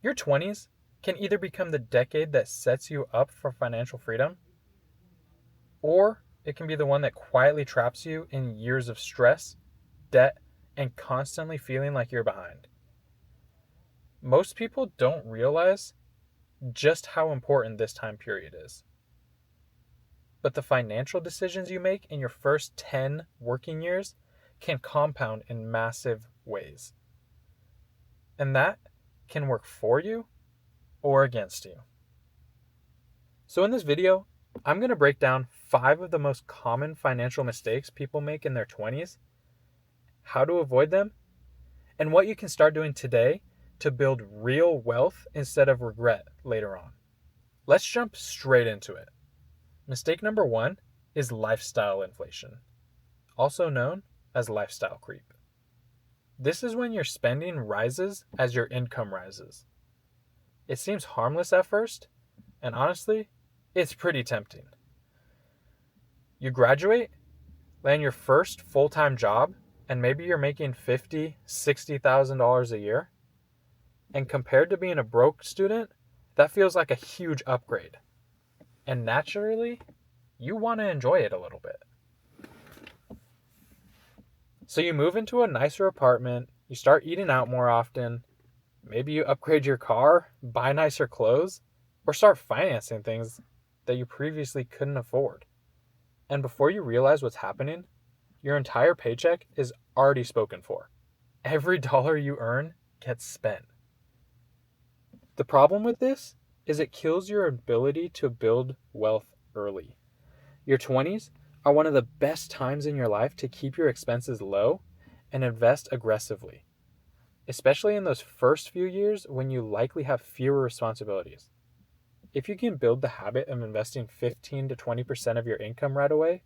Your 20s can either become the decade that sets you up for financial freedom, or it can be the one that quietly traps you in years of stress, debt, and constantly feeling like you're behind. Most people don't realize just how important this time period is. But the financial decisions you make in your first 10 working years can compound in massive ways. And that can work for you or against you. So in this video, I'm going to break down 5 of the most common financial mistakes people make in their 20s, how to avoid them, and what you can start doing today to build real wealth instead of regret later on. Let's jump straight into it. Mistake number 1 is lifestyle inflation, also known as lifestyle creep. This is when your spending rises as your income rises. It seems harmless at first, and honestly, it's pretty tempting. You graduate, land your first full-time job, and maybe you're making $50,000, $60,000 a year. And compared to being a broke student, that feels like a huge upgrade. And naturally, you want to enjoy it a little bit. So you move into a nicer apartment, you start eating out more often, maybe you upgrade your car, buy nicer clothes, or start financing things that you previously couldn't afford. And before you realize what's happening, your entire paycheck is already spoken for. Every dollar you earn gets spent. The problem with this is it kills your ability to build wealth early. Your 20s are one of the best times in your life to keep your expenses low and invest aggressively, especially in those first few years when you likely have fewer responsibilities. If you can build the habit of investing 15 to 20% of your income right away,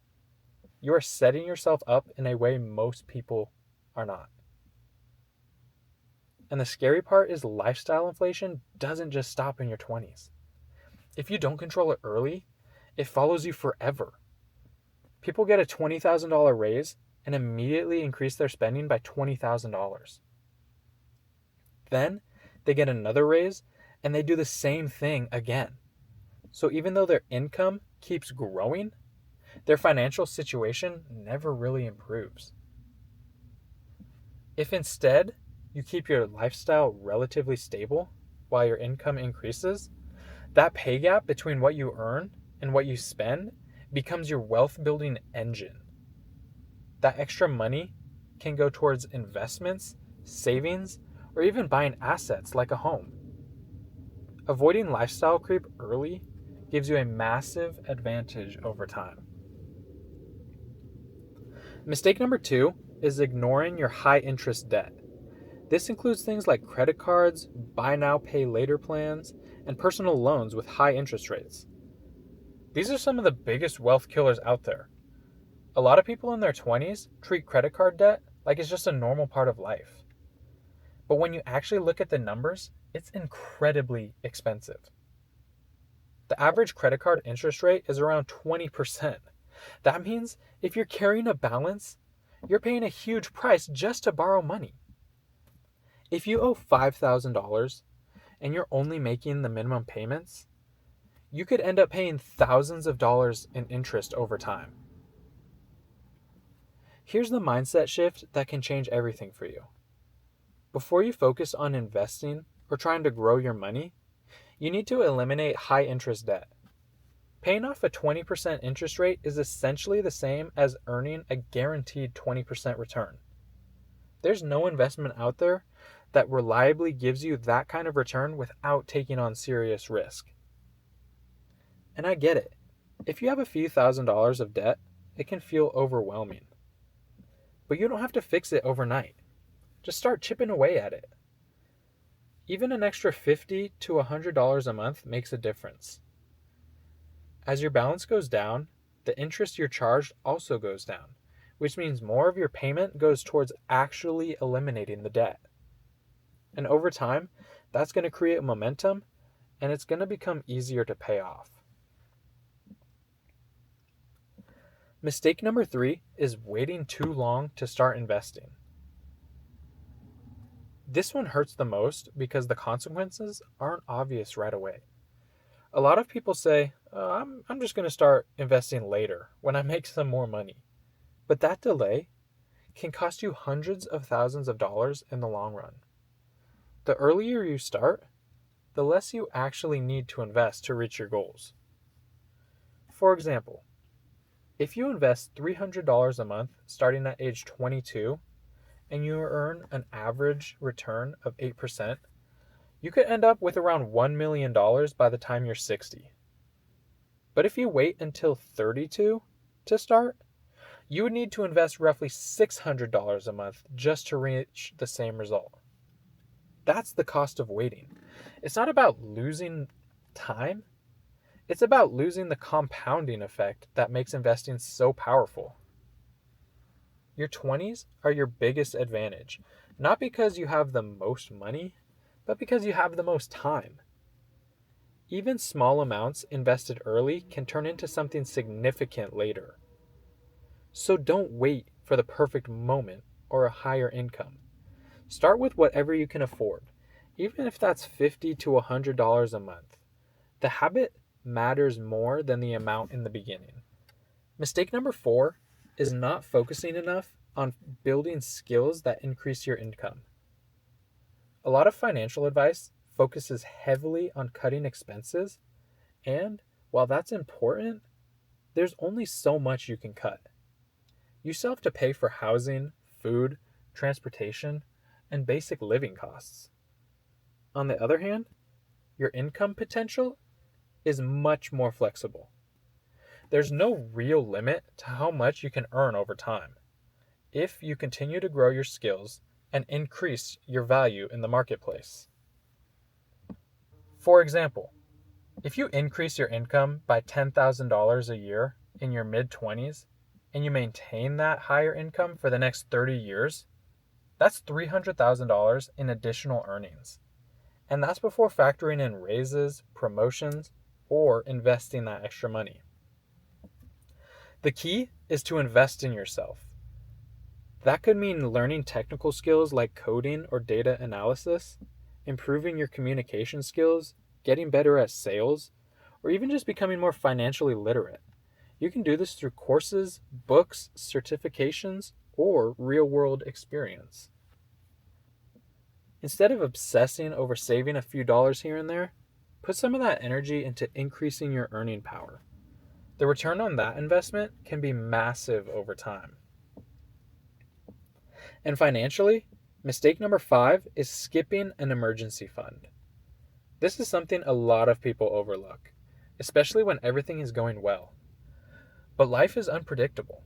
you are setting yourself up in a way most people are not. And the scary part is lifestyle inflation doesn't just stop in your 20s. If you don't control it early, it follows you forever. People get a $20,000 raise and immediately increase their spending by $20,000. Then they get another raise and they do the same thing again. So even though their income keeps growing, their financial situation never really improves. If instead you keep your lifestyle relatively stable while your income increases, that pay gap between what you earn and what you spend becomes your wealth building engine. That extra money can go towards investments, savings, or even buying assets like a home. Avoiding lifestyle creep early gives you a massive advantage over time. Mistake number 2 is ignoring your high interest debt. This includes things like credit cards, buy now, pay later plans, and personal loans with high interest rates. These are some of the biggest wealth killers out there. A lot of people in their 20s treat credit card debt like it's just a normal part of life. But when you actually look at the numbers, it's incredibly expensive. The average credit card interest rate is around 20%. That means if you're carrying a balance, you're paying a huge price just to borrow money. If you owe $5,000 and you're only making the minimum payments, you could end up paying thousands of dollars in interest over time. Here's the mindset shift that can change everything for you. Before you focus on investing or trying to grow your money, you need to eliminate high interest debt. Paying off a 20% interest rate is essentially the same as earning a guaranteed 20% return. There's no investment out there that reliably gives you that kind of return without taking on serious risk. And I get it. If you have a few $1,000s of debt, it can feel overwhelming. But you don't have to fix it overnight. Just start chipping away at it. Even an extra $50 to $100 a month makes a difference. As your balance goes down, the interest you're charged also goes down, which means more of your payment goes towards actually eliminating the debt. And over time, that's going to create momentum and it's going to become easier to pay off. Mistake number 3 is waiting too long to start investing. This one hurts the most because the consequences aren't obvious right away. A lot of people say, I'm just going to start investing later when I make some more money. But that delay can cost you hundreds of thousands of dollars in the long run. The earlier you start, the less you actually need to invest to reach your goals. For example, if you invest $300 a month starting at age 22 and you earn an average return of 8%, you could end up with around $1 million by the time you're 60. But if you wait until 32 to start, you would need to invest roughly $600 a month just to reach the same result. That's the cost of waiting. It's not about losing time, it's about losing the compounding effect that makes investing so powerful. Your 20s are your biggest advantage, not because you have the most money, but because you have the most time. Even small amounts invested early can turn into something significant later. So don't wait for the perfect moment or a higher income. Start with whatever you can afford, even if that's $50 to $100 a month. The habit matters more than the amount in the beginning. Mistake number 4 is not focusing enough on building skills that increase your income. A lot of financial advice focuses heavily on cutting expenses, and while that's important, there's only so much you can cut. You still have to pay for housing, food, transportation, and basic living costs. On the other hand, your income potential is much more flexible. There's no real limit to how much you can earn over time if you continue to grow your skills and increase your value in the marketplace. For example, if you increase your income by $10,000 a year in your mid-20s and you maintain that higher income for the next 30 years, that's $300,000 in additional earnings. And that's before factoring in raises, promotions, or investing that extra money. The key is to invest in yourself. That could mean learning technical skills like coding or data analysis, improving your communication skills, getting better at sales, or even just becoming more financially literate. You can do this through courses, books, certifications, or real-world experience. Instead of obsessing over saving a few dollars here and there, put some of that energy into increasing your earning power. The return on that investment can be massive over time. And financially, mistake number 5 is skipping an emergency fund. This is something a lot of people overlook, especially when everything is going well. But life is unpredictable.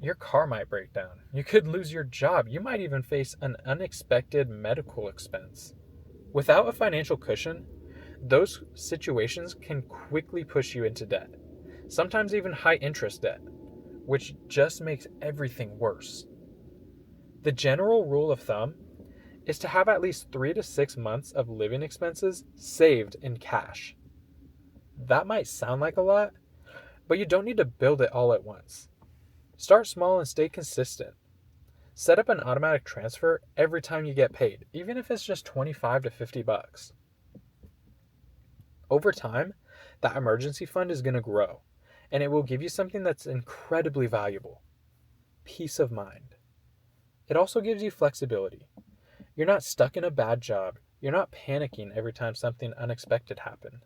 Your car might break down. You could lose your job. You might even face an unexpected medical expense. Without a financial cushion, those situations can quickly push you into debt, sometimes even high interest debt, which just makes everything worse. The general rule of thumb is to have at least 3 to 6 months of living expenses saved in cash. That might sound like a lot, but you don't need to build it all at once. Start small and stay consistent. Set up an automatic transfer every time you get paid, even if it's just 25 to 50 bucks. Over time, that emergency fund is going to grow, and it will give you something that's incredibly valuable: peace of mind. It also gives you flexibility. You're not stuck in a bad job. You're not panicking every time something unexpected happens.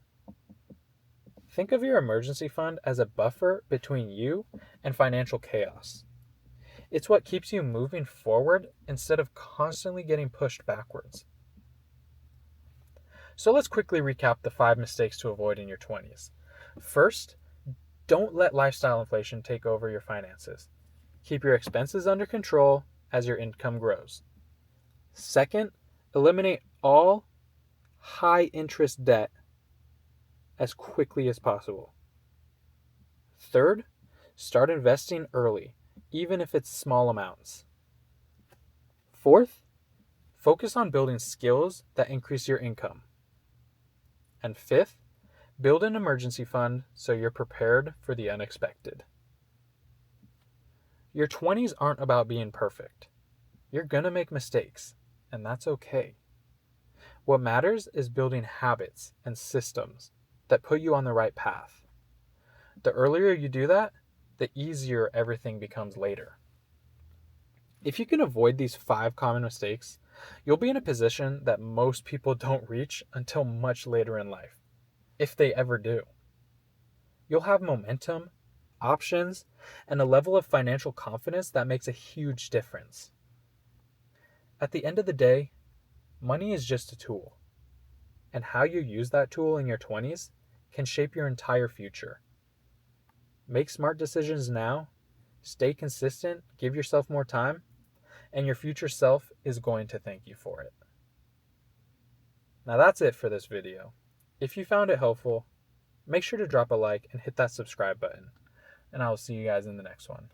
Think of your emergency fund as a buffer between you and financial chaos. It's what keeps you moving forward instead of constantly getting pushed backwards. So let's quickly recap the 5 mistakes to avoid in your 20s. First, don't let lifestyle inflation take over your finances. Keep your expenses under control as your income grows. Second, eliminate all high interest debt as quickly as possible. Third, start investing early, even if it's small amounts. Fourth, focus on building skills that increase your income. And fifth, build an emergency fund so you're prepared for the unexpected. Your 20s aren't about being perfect. You're gonna make mistakes. and that's okay. What matters is building habits and systems that put you on the right path. The earlier you do that, the easier everything becomes later. If you can avoid these 5 common mistakes, you'll be in a position that most people don't reach until much later in life, if they ever do. You'll have momentum, options, and a level of financial confidence that makes a huge difference. At the end of the day, money is just a tool, and how you use that tool in your 20s can shape your entire future. Make smart decisions now, stay consistent, give yourself more time, and your future self is going to thank you for it. Now that's it for this video. If you found it helpful, make sure to drop a like and hit that subscribe button, and I will see you guys in the next one.